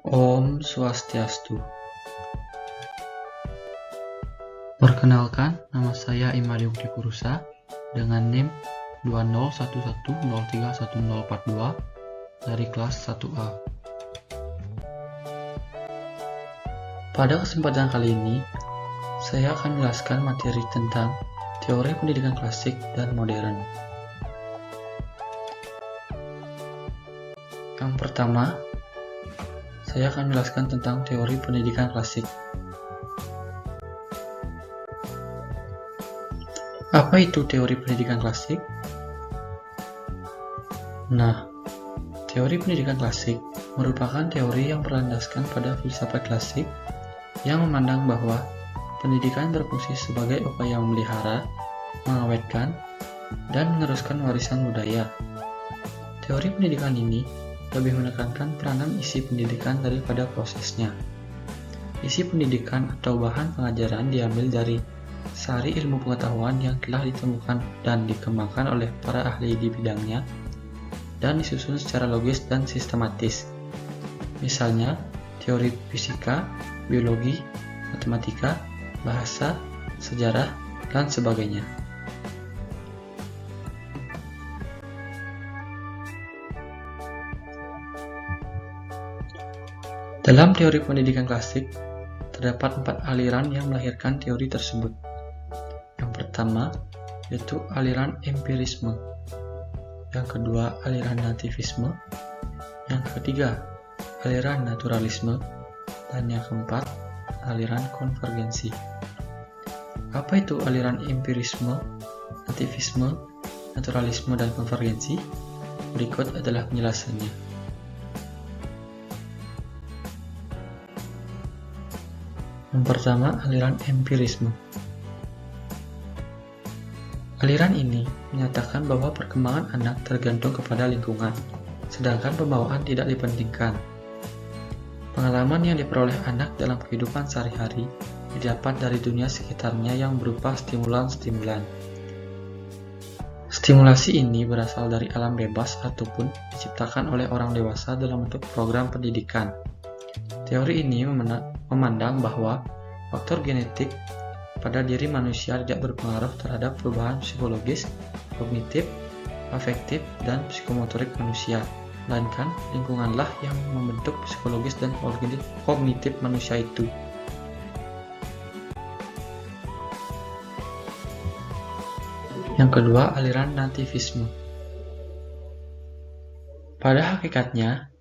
Om Swastiastu. Perkenalkan, nama saya Imadi Ukti Purusa dengan NIM 2011031042 dari kelas 1A. Pada kesempatan kali ini, saya akan menjelaskan materi tentang teori pendidikan klasik dan modern. Yang pertama, saya akan menjelaskan tentang teori pendidikan klasik. Apa itu teori pendidikan klasik? Nah, teori pendidikan klasik merupakan teori yang berlandaskan pada filsafat klasik yang memandang bahwa pendidikan berfungsi sebagai upaya memelihara, mengawetkan, dan meneruskan warisan budaya. Teori pendidikan ini lebih menekankan peranan isi pendidikan daripada prosesnya. Isi pendidikan atau bahan pengajaran diambil dari sari ilmu pengetahuan yang telah ditemukan dan dikembangkan oleh para ahli di bidangnya dan disusun secara logis dan sistematis. Misalnya, teori fisika, biologi, matematika, bahasa, sejarah, dan sebagainya. Dalam teori pendidikan klasik, terdapat 4 aliran yang melahirkan teori tersebut. Yang pertama, yaitu aliran empirisme. Yang kedua, aliran nativisme. Yang ketiga, aliran naturalisme. Dan yang keempat, aliran konvergensi. Apa itu aliran empirisme, nativisme, naturalisme, dan konvergensi? Berikut adalah penjelasannya. Yang pertama, aliran empirisme. Aliran ini menyatakan bahwa perkembangan anak tergantung kepada lingkungan, sedangkan pembawaan tidak dipentingkan. Pengalaman yang diperoleh anak dalam kehidupan sehari-hari didapat dari dunia sekitarnya yang berupa stimulan-stimulan. Stimulasi ini berasal dari alam bebas ataupun diciptakan oleh orang dewasa dalam bentuk program pendidikan. Teori ini memandang bahwa faktor genetik pada diri manusia tidak berpengaruh terhadap perubahan psikologis, kognitif, afektif, dan psikomotorik manusia, melainkan lingkunganlah yang membentuk psikologis dan kognitif manusia itu. Yang kedua, aliran nativisme. Pada hakikatnya,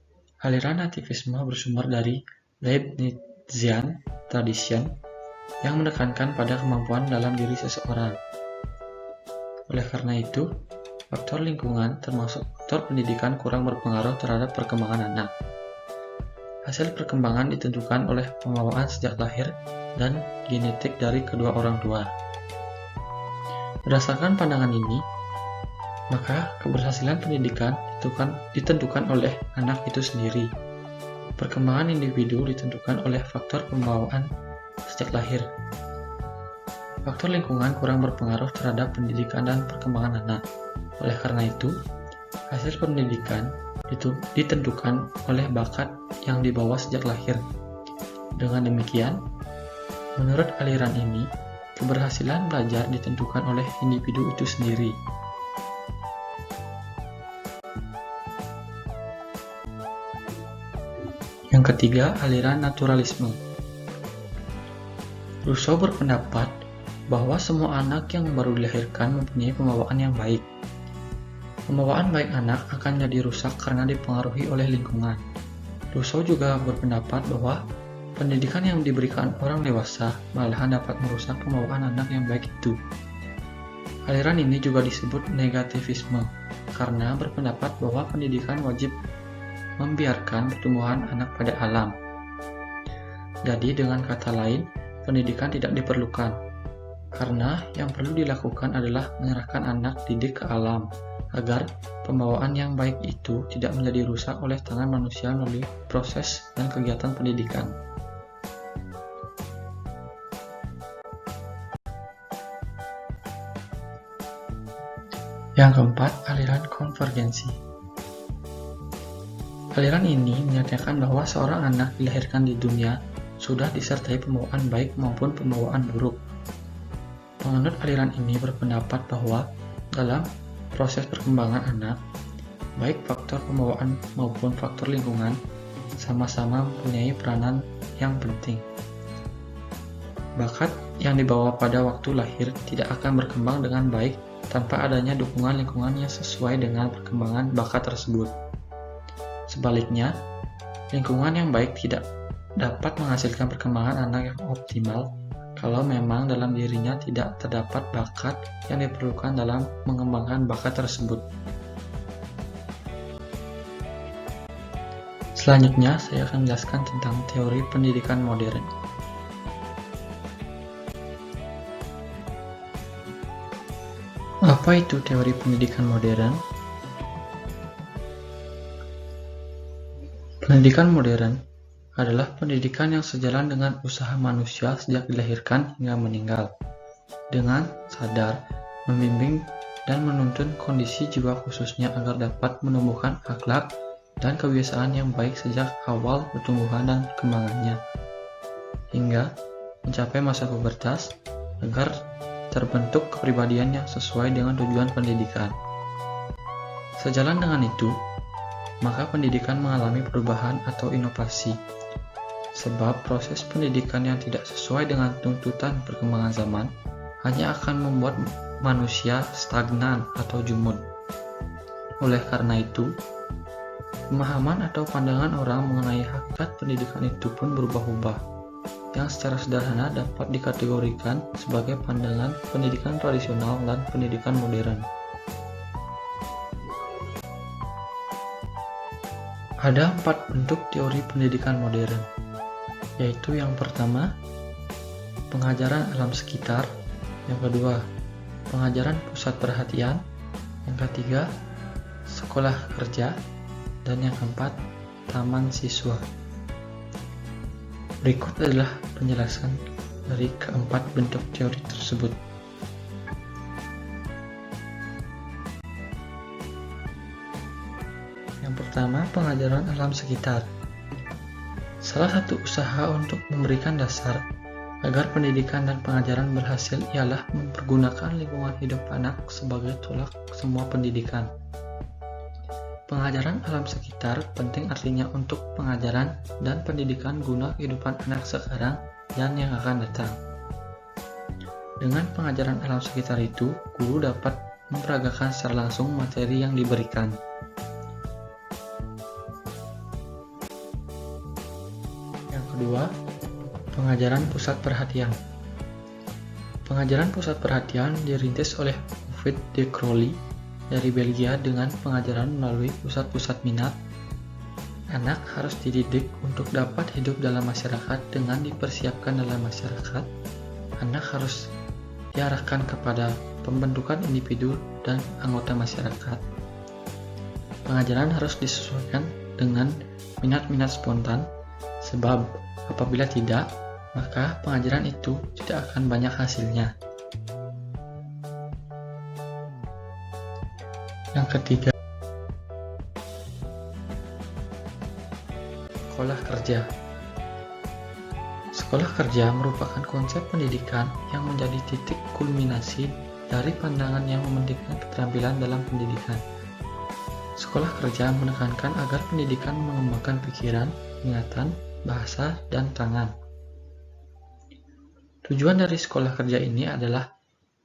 aliran nativisme bersumber dari Leibnizian tradition yang menekankan pada kemampuan dalam diri seseorang. Oleh karena itu, faktor lingkungan termasuk faktor pendidikan kurang berpengaruh terhadap perkembangan anak. Hasil perkembangan ditentukan oleh pembawaan sejak lahir dan genetik dari kedua orang tua. Berdasarkan pandangan ini, maka keberhasilan pendidikan ditentukan oleh anak itu sendiri. Perkembangan individu ditentukan oleh faktor pembawaan sejak lahir. Faktor lingkungan kurang berpengaruh terhadap pendidikan dan perkembangan anak. Oleh karena itu, hasil pendidikan ditentukan oleh bakat yang dibawa sejak lahir. Dengan demikian, menurut aliran ini, keberhasilan belajar ditentukan oleh individu itu sendiri. Yang ketiga, aliran naturalisme. Rousseau berpendapat bahwa semua anak yang baru dilahirkan mempunyai pembawaan yang baik. Pembawaan baik anak akan jadi rusak karena dipengaruhi oleh lingkungan. Rousseau juga berpendapat bahwa pendidikan yang diberikan orang dewasa malahan dapat merusak pembawaan anak yang baik itu. Aliran ini juga disebut negativisme karena berpendapat bahwa pendidikan wajib membiarkan pertumbuhan anak pada alam. Jadi dengan kata lain, pendidikan tidak diperlukan, karena yang perlu dilakukan adalah menyerahkan anak didik ke alam, agar pembawaan yang baik itu tidak menjadi rusak oleh tangan manusia melalui proses dan kegiatan pendidikan. Yang keempat, aliran konvergensi. Aliran ini menyatakan bahwa seorang anak dilahirkan di dunia sudah disertai pembawaan baik maupun pembawaan buruk. Penganut aliran ini berpendapat bahwa dalam proses perkembangan anak, baik faktor pembawaan maupun faktor lingkungan sama-sama mempunyai peranan yang penting. Bakat yang dibawa pada waktu lahir tidak akan berkembang dengan baik tanpa adanya dukungan lingkungan yang sesuai dengan perkembangan bakat tersebut. Sebaliknya, lingkungan yang baik tidak dapat menghasilkan perkembangan anak yang optimal kalau memang dalam dirinya tidak terdapat bakat yang diperlukan dalam mengembangkan bakat tersebut. Selanjutnya, saya akan menjelaskan tentang teori pendidikan modern. Apa itu teori pendidikan modern? Pendidikan modern adalah pendidikan yang sejalan dengan usaha manusia sejak dilahirkan hingga meninggal, dengan sadar, membimbing, dan menuntun kondisi jiwa khususnya agar dapat menumbuhkan akhlak dan kebiasaan yang baik sejak awal pertumbuhan dan perkembangannya, hingga mencapai masa pubertas agar terbentuk kepribadian yang sesuai dengan tujuan pendidikan. Sejalan dengan itu, maka pendidikan mengalami perubahan atau inovasi, sebab proses pendidikan yang tidak sesuai dengan tuntutan perkembangan zaman hanya akan membuat manusia stagnan atau jumud. Oleh karena itu, pemahaman atau pandangan orang mengenai hakikat pendidikan itu pun berubah-ubah, yang secara sederhana dapat dikategorikan sebagai pandangan pendidikan tradisional dan pendidikan modern. Ada 4 bentuk teori pendidikan modern, yaitu yang pertama, pengajaran alam sekitar, yang kedua, pengajaran pusat perhatian, yang ketiga, sekolah kerja, dan yang keempat, taman siswa. Berikut adalah penjelasan dari keempat bentuk teori tersebut. Yang pertama, pengajaran alam sekitar. Salah satu usaha untuk memberikan dasar agar pendidikan dan pengajaran berhasil ialah mempergunakan lingkungan hidup anak sebagai tolak semua pendidikan. Pengajaran alam sekitar penting artinya untuk pengajaran dan pendidikan guna kehidupan anak sekarang dan yang akan datang. Dengan pengajaran alam sekitar itu, guru dapat memperagakan secara langsung materi yang diberikan. Yang kedua, pengajaran pusat perhatian. Pengajaran pusat perhatian dirintis oleh Ovid de Crowley dari Belgia dengan pengajaran melalui pusat-pusat minat. Anak harus dididik untuk dapat hidup dalam masyarakat dengan dipersiapkan dalam masyarakat. Anak harus diarahkan kepada pembentukan individu dan anggota masyarakat. Pengajaran harus disesuaikan dengan minat-minat spontan, sebab apabila tidak, maka pengajaran itu tidak akan banyak hasilnya. Yang ketiga, sekolah kerja. Sekolah kerja merupakan konsep pendidikan yang menjadi titik kulminasi dari pandangan yang mementingkan keterampilan dalam pendidikan. Sekolah kerja menekankan agar pendidikan mengembangkan pikiran, ingatan, bahasa, dan tangan. Tujuan dari sekolah kerja ini adalah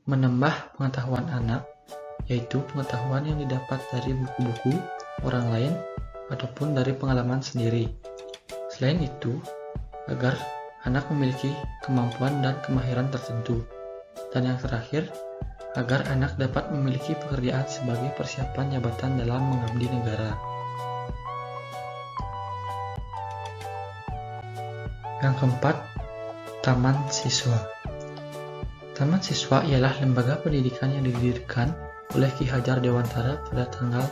menambah pengetahuan anak, yaitu pengetahuan yang didapat dari buku-buku, orang lain, ataupun dari pengalaman sendiri. Selain itu, agar anak memiliki kemampuan dan kemahiran tertentu. Dan yang terakhir, agar anak dapat memiliki pekerjaan sebagai persiapan jabatan dalam mengabdi negara. Yang keempat, taman siswa. Taman siswa ialah lembaga pendidikan yang didirikan oleh Ki Hajar Dewantara pada tanggal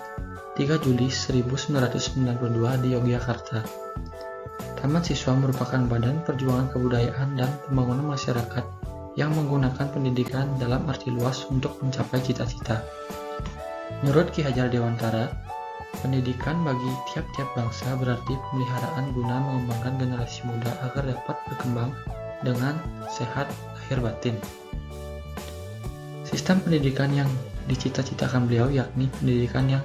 3 Juli 1992 di Yogyakarta. Taman siswa merupakan badan perjuangan kebudayaan dan pembangunan masyarakat yang menggunakan pendidikan dalam arti luas untuk mencapai cita-cita. Menurut Ki Hajar Dewantara, Pendidikan bagi tiap-tiap bangsa berarti pemeliharaan guna mengembangkan generasi muda agar dapat berkembang dengan sehat lahir batin. Sistem pendidikan yang dicita-citakan beliau yakni pendidikan yang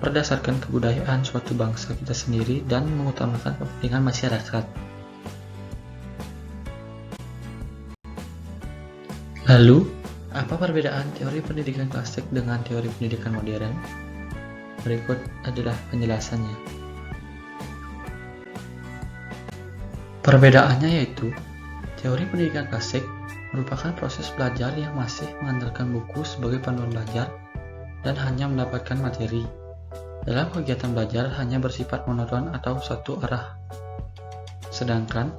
berdasarkan kebudayaan suatu bangsa kita sendiri dan mengutamakan kepentingan masyarakat. Lalu, apa perbedaan teori pendidikan klasik dengan teori pendidikan modern? Berikut adalah penjelasannya. Perbedaannya yaitu, teori pendidikan klasik merupakan proses belajar yang masih mengandalkan buku sebagai panduan belajar dan hanya mendapatkan materi. Dalam kegiatan belajar hanya bersifat monoton atau satu arah. Sedangkan,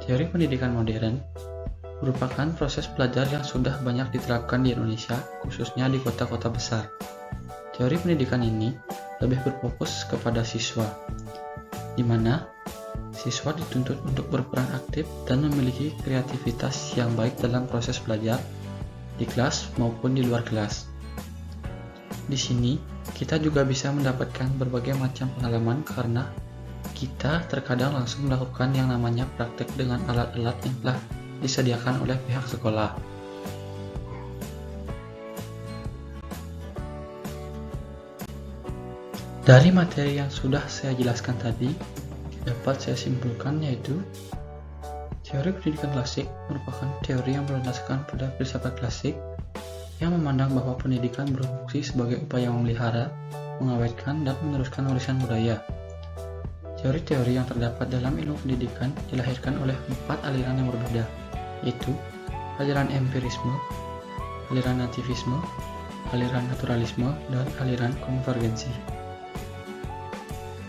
teori pendidikan modern merupakan proses belajar yang sudah banyak diterapkan di Indonesia, khususnya di kota-kota besar. Teori pendidikan ini lebih berfokus kepada siswa, di mana siswa dituntut untuk berperan aktif dan memiliki kreativitas yang baik dalam proses belajar di kelas maupun di luar kelas. Di sini, kita juga bisa mendapatkan berbagai macam pengalaman karena kita terkadang langsung melakukan yang namanya praktek dengan alat-alat yang telah disediakan oleh pihak sekolah. Dari materi yang sudah saya jelaskan tadi, dapat saya simpulkan yaitu teori pendidikan klasik merupakan teori yang berlandaskan pada filsafat klasik yang memandang bahwa pendidikan berfungsi sebagai upaya memelihara, mengawetkan, dan meneruskan warisan budaya. Teori-teori yang terdapat dalam ilmu pendidikan dilahirkan oleh 4 aliran yang berbeda, yaitu aliran empirisme, aliran nativisme, aliran naturalisme, dan aliran konvergensi.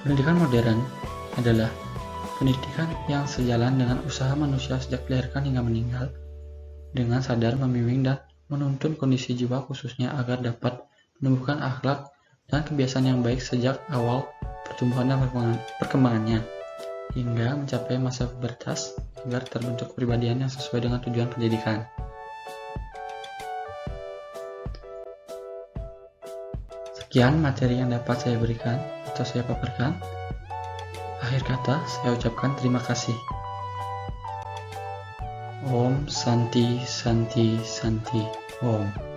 Pendidikan modern adalah pendidikan yang sejalan dengan usaha manusia sejak dilahirkan hingga meninggal, dengan sadar membimbing dan menuntun kondisi jiwa khususnya agar dapat menumbuhkan akhlak dan kebiasaan yang baik sejak awal pertumbuhan dan perkembangannya, hingga mencapai masa pubertas agar terbentuk kepribadian yang sesuai dengan tujuan pendidikan. Sekian materi yang dapat saya berikan atau saya paparkan. Akhir kata, saya ucapkan terima kasih. Om Santi Santi Santi Om.